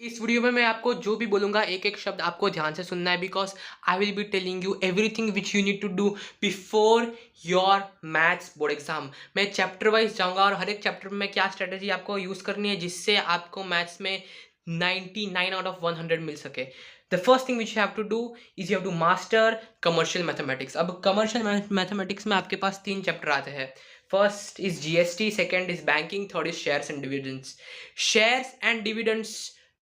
इस वीडियो में मैं आपको जो भी बोलूँगा एक एक शब्द आपको ध्यान से सुनना है, because I will be telling you everything which you need to do before your maths board exam. मैं चैप्टर वाइज जाऊँगा और हर एक चैप्टर में क्या स्ट्रेटेजी आपको यूज़ करनी है जिससे आपको मैथ्स में 99 आउट ऑफ 100 मिल सके। The first thing which you have to do is you have to master commercial mathematics. अब कमर्शियल मैथमेटिक्स में आपके पास 3 चैप्टर आते हैं। First is GST, second is banking, third is shares and dividends. Shares and dividends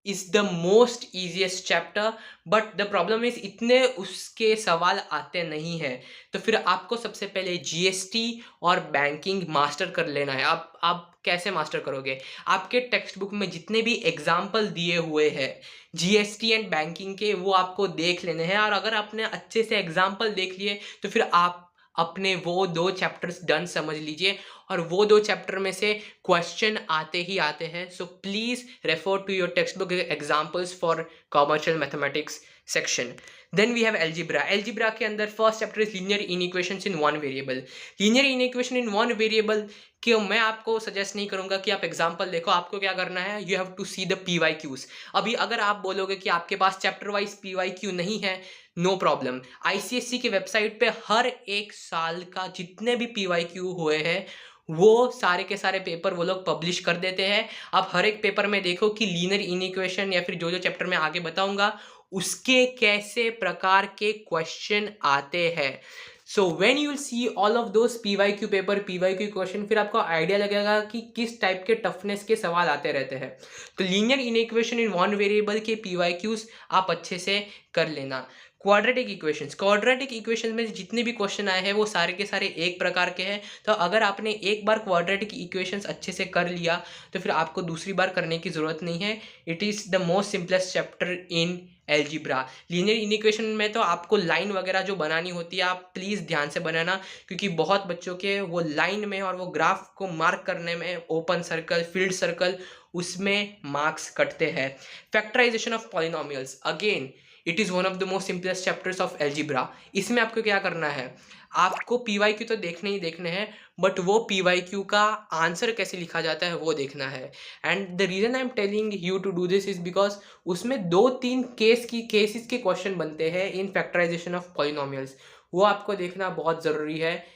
is the most easiest chapter, but the problem is इतने उसके सवाल आते नहीं है। तो फिर आपको सबसे पहले जीएसटी और बैंकिंग मास्टर कर लेना है। आप कैसे मास्टर करोगे? आपके टेक्स्ट बुक में जितने भी एग्जाम्पल दिए हुए हैं जीएसटी एंड बैंकिंग के, वो आपको देख लेने हैं। और अगर आपने अच्छे से एग्जाम्पल देख लिए तो फिर आप अपने वो 2 चैप्टर्स डन समझ लीजिए। और वो 2 चैप्टर में से क्वेश्चन आते ही आते हैं। So please refer to your text book examples for commercial mathematics section. Then we have algebra. Algebra के अंदर first chapter is linear inequations in one variable. Linear inequation in one variable क्यों मैं आपको suggest नहीं करूंगा कि आप example देखो। आपको क्या करना है, you have to see the PYQs. अभी अगर आप बोलोगे कि आपके पास चैप्टर वाइज पीवाईक्यू नहीं है, नो प्रॉब्लम। आईसीएससी की वेबसाइट पे हर एक साल का जितने भी पीवाईक्यू हुए हैं वो सारे के सारे पेपर वो लोग पब्लिश कर देते हैं। आप हर एक पेपर में देखो कि लीनियर इनइक्वेशन या फिर जो जो चैप्टर मैं आगे बताऊंगा उसके कैसे प्रकार के क्वेश्चन आते हैं। So when you will see all of those PYQ paper, PYQ question, फिर आपको आइडिया लगेगा कि किस टाइप के टफनेस के सवाल आते रहते हैं। तो linear inequation in one variable के पीवाईक्यूज आप अच्छे से कर लेना। क्वाड्रेटिक इक्वेशंस, क्वाड्रेटिक इक्वेशन में जितने भी क्वेश्चन आए हैं वो सारे के सारे एक प्रकार के हैं। तो अगर आपने एक बार क्वाड्रेटिक इक्वेशंस अच्छे से कर लिया तो फिर आपको दूसरी बार करने की ज़रूरत नहीं है। It is the most simplest chapter in algebra. Linear equation में तो आपको लाइन वगैरह जो बनानी होती है आप प्लीज़ ध्यान से बनाना, क्योंकि बहुत बच्चों के वो लाइन में और वो ग्राफ को मार्क करने में ओपन सर्कल, फील्ड सर्कल, उसमें मार्क्स कटते हैं। Factorization of polynomials, again it is one of the most simplest chapters of algebra. इसमें आपको क्या करना है, आपको पीवाईक्यू तो देखने ही देखने हैं, बट वो पीवाईक्यू का आंसर कैसे लिखा जाता है वो देखना है। And the reason I am telling you to do this is because उसमें 2-3 केसेस के क्वेश्चन बनते हैं इन फैक्टराइजेशन ऑफ पॉलिनोमियल्स। वो आपको देखना बहुत ज़रूरी है,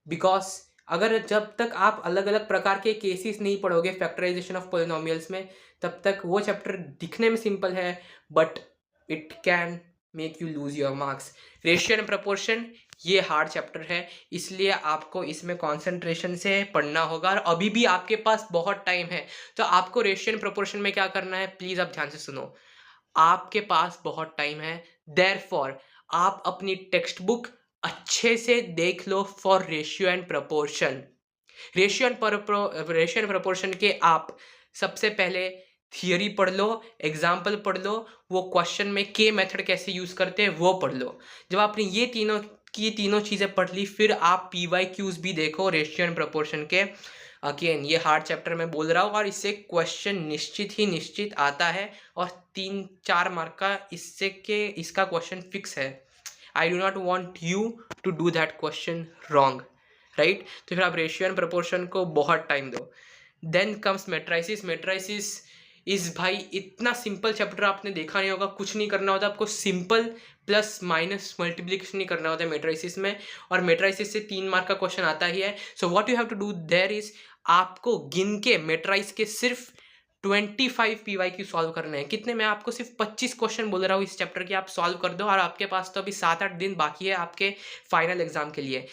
बिकॉज अगर जब तक आप अलग अलग प्रकार के केसेस नहीं पढ़ोगे फैक्टराइजेशन ऑफ पॉलिनोमियल्स में, तब तक वो चैप्टर दिखने में सिंपल है but it can make you lose your marks. Ratio and proportion, ये हार्ड चैप्टर है, इसलिए आपको इसमें कंसंट्रेशन से पढ़ना होगा। और अभी भी आपके पास बहुत टाइम है, तो आपको रेशियो एंड प्रपोर्शन में क्या करना है, प्लीज़ आप ध्यान से सुनो। आपके पास बहुत टाइम है, देयरफॉर आप अपनी टेक्स्ट बुक अच्छे से देख लो for ratio and proportion. Ratio and proportion के आप सबसे पहले थियरी पढ़ लो, एग्जाम्पल पढ़ लो, वो क्वेश्चन में के मेथड कैसे यूज करते हैं वो पढ़ लो। जब आपने ये तीनों चीजें पढ़ ली, फिर आप पीवाईक्यूज भी देखो रेशियो एंड प्रोपोर्शन के। अगेन ये हार्ड चैप्टर मैं बोल रहा हूँ और इससे क्वेश्चन निश्चित आता है और 3-4 मार्क का इसका क्वेश्चन फिक्स है। I do not want you to do that question wrong, right? तो फिर आप रेशियो एंड प्रोपोर्शन को बहुत टाइम दो। Then comes matrices. मेट्राइसिस इस भाई इतना सिंपल चैप्टर आपने देखा नहीं होगा। कुछ नहीं करना होता आपको, सिंपल प्लस माइनस मल्टीप्लिकेशन नहीं करना होता है मेट्राइसिस में, और मेट्राइसिस से 3 मार्क का क्वेश्चन आता ही है। So what you have to do there is, आपको गिन के मेट्राइस के सिर्फ 25 पीवाईक्यू सॉल्व करने हैं। कितने? मैं आपको सिर्फ 25 क्वेश्चन बोल रहा हूँ इस चैप्टर के, आप सॉल्व कर दो और आपके पास तो अभी 7-8 दिन बाकी है आपके फाइनल एग्जाम के लिए।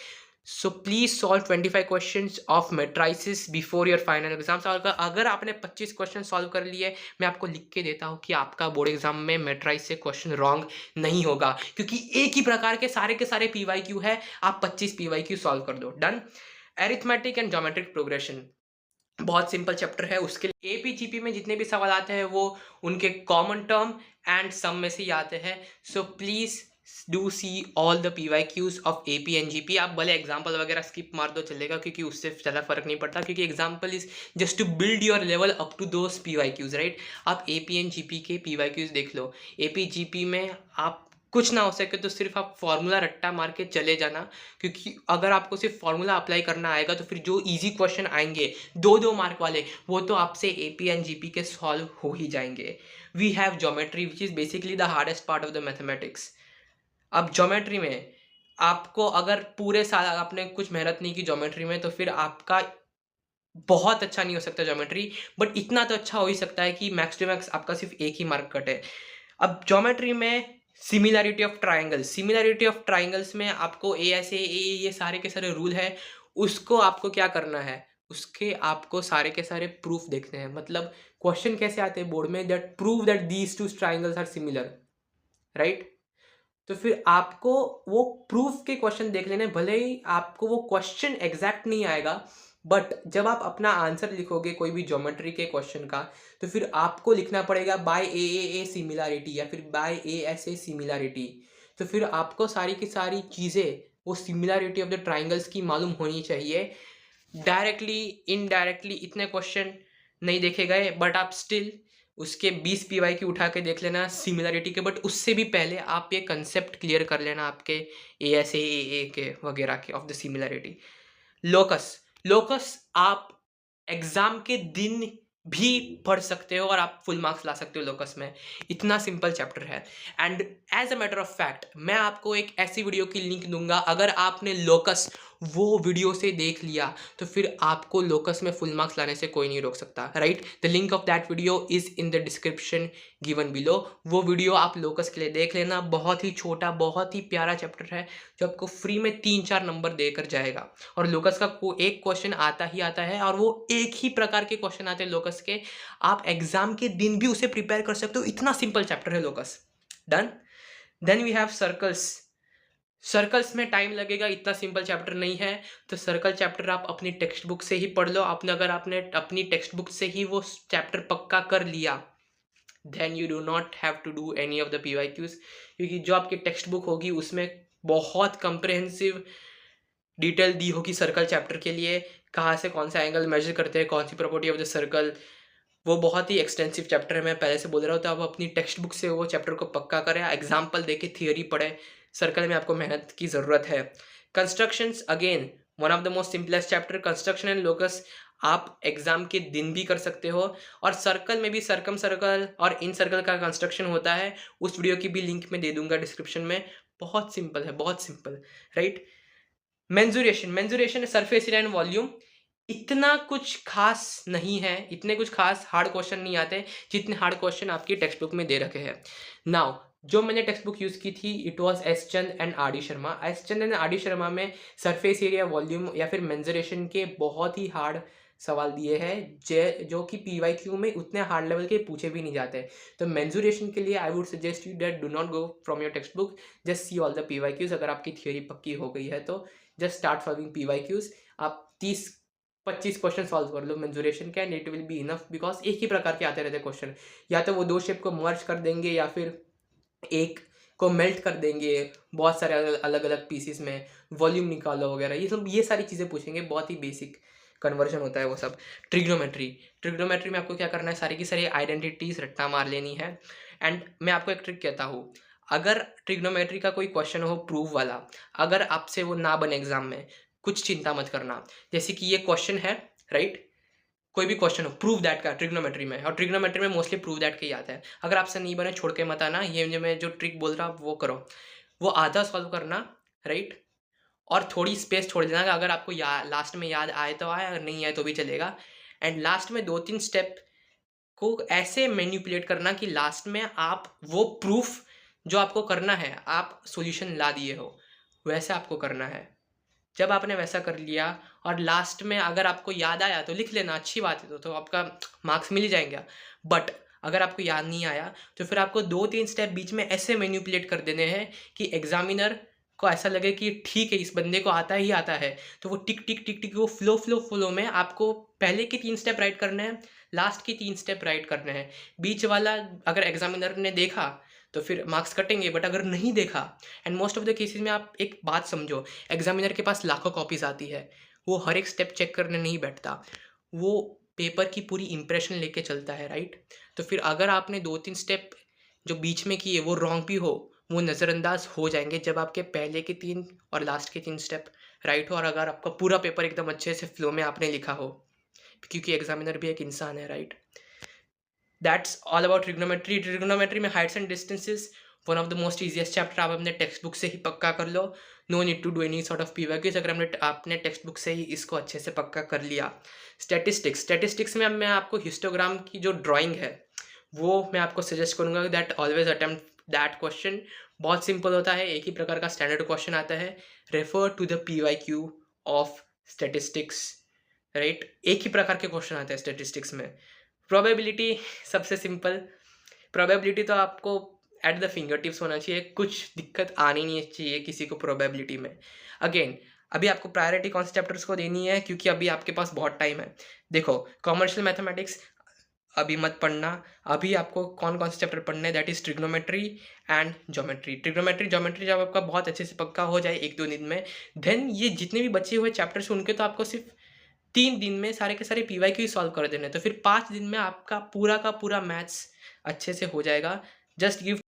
So please solve 25 questions of matrices before your final exams. और अगर आपने 25 क्वेश्चन सॉल्व कर लिए, मैं आपको लिख के देता हूँ कि आपका बोर्ड एग्जाम में मेट्राइस से क्वेश्चन रॉन्ग नहीं होगा, क्योंकि एक ही प्रकार के सारे पीवाईक्यू है। आप 25 पीवाईक्यू सॉल्व कर दो, done. Arithmetic and geometric progression बहुत सिंपल चैप्टर है। उसके लिए एपीजीपी में जितने भी सवाल आते हैं वो उनके कॉमन टर्म एंड सम में से ही आते हैं। So please do see all the PYQs of AP and GP. आप भले एग्जाम्पल वगैरह स्किप मार दो चलेगा, क्योंकि उससे ज़्यादा फर्क नहीं पड़ता, क्योंकि example is just to build your level up to those PYQs, right? आप एपी एंड जीपी के पीवाईक्यूज देख लो। एपी जीपी में आप कुछ ना हो सके तो सिर्फ आप फॉर्मूला रट्टा मार के चले जाना, क्योंकि अगर आपको सिर्फ फॉर्मूला अप्लाई करना आएगा तो फिर जो इजी क्वेश्चन आएंगे 2-2 मार्क वाले, वो तो आपसे एपी एंड जीपी के सॉल्व हो ही जाएंगे। We have geometry which is basically the hardest part of the mathematics. अब ज्योमेट्री में आपको अगर पूरे साल आपने कुछ मेहनत नहीं की ज्योमेट्री में, तो फिर आपका बहुत अच्छा नहीं हो सकता ज्योमेट्री, बट इतना तो अच्छा हो ही सकता है कि मैक्स टू मैक्स आपका सिर्फ एक ही मार्क कटे। अब ज्योमेट्री में सिमिलैरिटी ऑफ ट्राइंगल्स में आपको ए ऐसे ए ये सारे के सारे रूल है, उसको आपको क्या करना है, उसके आपको सारे के सारे प्रूफ देखने हैं। मतलब क्वेश्चन कैसे आते हैं बोर्ड में, that prove that these two triangles are similar, right. तो फिर आपको वो प्रूफ के क्वेश्चन देख लेने, भले ही आपको वो क्वेश्चन एग्जैक्ट नहीं आएगा, बट जब आप अपना आंसर लिखोगे कोई भी ज्योमेट्री के क्वेश्चन का, तो फिर आपको लिखना पड़ेगा बाय ए सिमिलैरिटी या फिर by A S A similarity. तो फिर आपको सारी की सारी चीज़ें वो सिमिलैरिटी ऑफ द ट्राइंगल्स की मालूम होनी चाहिए। डायरेक्टली इनडायरेक्टली इतने क्वेश्चन नहीं देखे गए, बट आप स्टिल उसके 20 पीवाई की उठा के देख लेना सिमिलरिटी के। बट उससे भी पहले आप ये कंसेप्ट क्लियर कर लेना आपके ए के वगैरह के of the similarity. Locus locus आप एग्जाम के दिन भी पढ़ सकते हो और आप फुल मार्क्स ला सकते हो लोकस में, इतना सिंपल चैप्टर है। And as a matter of fact मैं आपको एक ऐसी वीडियो की लिंक दूंगा, अगर आपने लोकस वो वीडियो से देख लिया तो फिर आपको लोकस में फुल मार्क्स लाने से कोई नहीं रोक सकता, right. The link of that video is in the description given below. वो वीडियो आप लोकस के लिए देख लेना, बहुत ही छोटा बहुत ही प्यारा चैप्टर है जो आपको फ्री में 3-4 नंबर देकर जाएगा। और लोकस का एक क्वेश्चन आता ही आता है, और वो एक ही प्रकार के क्वेश्चन आते हैं लोकस के, आप एग्जाम के दिन भी उसे प्रिपेयर कर सकते हो, इतना सिंपल चैप्टर है locus. Done. Then we have circles में टाइम लगेगा, इतना सिंपल चैप्टर नहीं है। तो सर्कल चैप्टर आप अपनी टेक्स्ट बुक से ही पढ़ लो। अगर आपने अपनी टेक्स्ट बुक से ही वो चैप्टर पक्का कर लिया, then you do not have to do any of the PYQs, क्योंकि जो आपकी टेक्स्ट बुक होगी उसमें बहुत कंप्रहेंसिव डिटेल दी होगी सर्कल चैप्टर के लिए, कहाँ से कौन सा एंगल मेजर करते हैं, कौन सी प्रॉपर्टी ऑफ द सर्कल। वो बहुत ही एक्सटेंसिव चैप्टर है, मैं पहले से बोल रहा हूँ। तो आप अपनी टेक्स्ट बुक से वो चैप्टर को पक्का करें, एग्जाम्पल देके थियोरी पढ़े। सर्कल में आपको मेहनत की ज़रूरत है। Constructions again one of the most simplest chapter, construction and locus आप एग्जाम के दिन भी कर सकते हो। और सर्कल में भी सर्कम सर्कल और इन सर्कल का कंस्ट्रक्शन होता है, उस वीडियो की भी लिंक मैं दे दूंगा डिस्क्रिप्शन में। बहुत सिंपल है, बहुत simple, right. Mensuration surface area and volume, इतना कुछ खास नहीं है, इतने कुछ खास हार्ड क्वेश्चन नहीं आते जितने हार्ड क्वेश्चन आपकी टेक्स्ट बुक में दे रखे हैं। नाउ जो मैंने टेक्स्ट बुक यूज़ की थी it was S Chand and R D Sharma में सरफेस एरिया वॉल्यूम या फिर मेंजुरेशन के बहुत ही हार्ड सवाल दिए हैं, जो कि PYQ में उतने हार्ड लेवल के पूछे भी नहीं जाते। तो मेंजुरेशन के लिए I would suggest you that do not go from your text book, just see all the PYQs। अगर आपकी थियोरी पक्की हो गई है तो जस्ट स्टार्ट सॉल्विंग PYQs। आप 30-25 क्वेश्चन सॉल्व कर लो मेंजुरेशन के, and it will be enough, because एक ही प्रकार के आते रहते क्वेश्चन। या तो वो 2 शेप को मर्ज कर देंगे या फिर एक को मेल्ट कर देंगे बहुत सारे अलग अलग पीसीस में, वॉल्यूम निकालो वगैरह, ये सारी चीज़ें पूछेंगे। बहुत ही बेसिक कन्वर्जन होता है वो सब। ट्रिग्नोमेट्री में आपको क्या करना है, सारी की सारी आइडेंटिटीज रट्टा मार लेनी है। एंड मैं आपको एक ट्रिक कहता हूँ, अगर ट्रिग्नोमेट्री का कोई क्वेश्चन हो प्रूफ वाला, अगर आपसे वो ना बने एग्जाम में, कुछ चिंता मत करना। जैसे कि ये क्वेश्चन है, राइट, कोई भी क्वेश्चन हो प्रूव दैट का ट्रिग्नोमेट्री में, और ट्रिग्नोमेट्री में मोस्टली प्रूव दैट के ही आता है। अगर आपसे नहीं बने छोड़ के मत आना, ये जो मैं जो ट्रिक बोल रहा हूँ वो करो, वो आधा सॉल्व करना, राइट। और थोड़ी स्पेस छोड़ देना, अगर आपको लास्ट में याद आए तो आए, अगर नहीं आए तो भी चलेगा। एंड लास्ट में 2-3 स्टेप को ऐसे मैनिपुलेट करना कि लास्ट में आप वो प्रूफ जो आपको करना है, आप सॉल्यूशन ला दिए हो, वैसे आपको करना है। जब आपने वैसा कर लिया और लास्ट में अगर आपको याद आया तो लिख लेना, अच्छी बात है, तो आपका मार्क्स मिल ही जाएंगे। बट अगर आपको याद नहीं आया तो फिर आपको 2-3 स्टेप बीच में ऐसे मैनिपुलेट कर देने हैं कि एग्जामिनर को ऐसा लगे कि ठीक है इस बंदे को आता ही आता है। तो वो टिक टिक टिक टिक वो फ्लो में आपको पहले के 3 स्टेप राइट करने हैं, लास्ट के 3 स्टेप राइट करने हैं। बीच वाला अगर एग्जामिनर ने देखा तो फिर मार्क्स कटेंगे, बट अगर नहीं देखा, and most of the cases में आप एक बात समझो, एग्जामिनर के पास लाखों कॉपीज आती है, वो हर एक स्टेप चेक करने नहीं बैठता, वो पेपर की पूरी इंप्रेशन लेके चलता है, राइट। तो फिर अगर आपने 2-3 स्टेप जो बीच में किए वो रॉन्ग भी हो, वो नज़रअंदाज हो जाएंगे जब आपके पहले के 3 और लास्ट के 3 स्टेप राइट हो, और अगर आपका पूरा पेपर एकदम अच्छे से फ्लो में आपने लिखा हो, क्योंकि एग्जामिनर भी एक इंसान है, right. That's all about trigonometry. Trigonometry में heights and distances one of the most easiest chapter, आप अपने टेक्स्ट बुक से ही पक्का कर लो। No need to do any sort of PYQs, अगर आपने टेक्स्ट बुक से ही इसको अच्छे से पक्का कर लिया। स्टैटिस्टिक्स में अब मैं आपको हिस्टोग्राम की जो ड्राइंग है वो मैं आपको सजेस्ट करूंगा that always attempt that question. बहुत सिंपल होता है, एक ही प्रकार का स्टैंडर्ड क्वेश्चन आता है, refer to the PYQ of statistics, right. एक ही प्रकार के क्वेश्चन आते हैं स्टैटिस्टिक्स में। प्रोबेबिलिटी सबसे सिंपल, प्रोबेबिलिटी तो आपको एट द फिंगर टिप्स होना चाहिए, कुछ दिक्कत आनी नहीं चाहिए किसी को प्रोबेबिलिटी में। अगेन अभी आपको प्रायोरिटी कौन से चैप्टर्स को देनी है, क्योंकि अभी आपके पास बहुत टाइम है। देखो, कॉमर्शियल मैथमेटिक्स अभी मत पढ़ना, अभी आपको कौन कौन से चैप्टर पढ़ने हैं, that is trigonometry and geometry. Geometry जब आपका बहुत अच्छे से पक्का हो जाए 1-2 दिन में, देन ये जितने भी बचे हुए चैप्टर्स उनके तो आपको सिर्फ 3 दिन में सारे के सारे पीवाईक्यू ही सॉल्व कर देने, तो फिर 5 दिन में आपका पूरा का पूरा मैथ्स अच्छे से हो जाएगा। Just give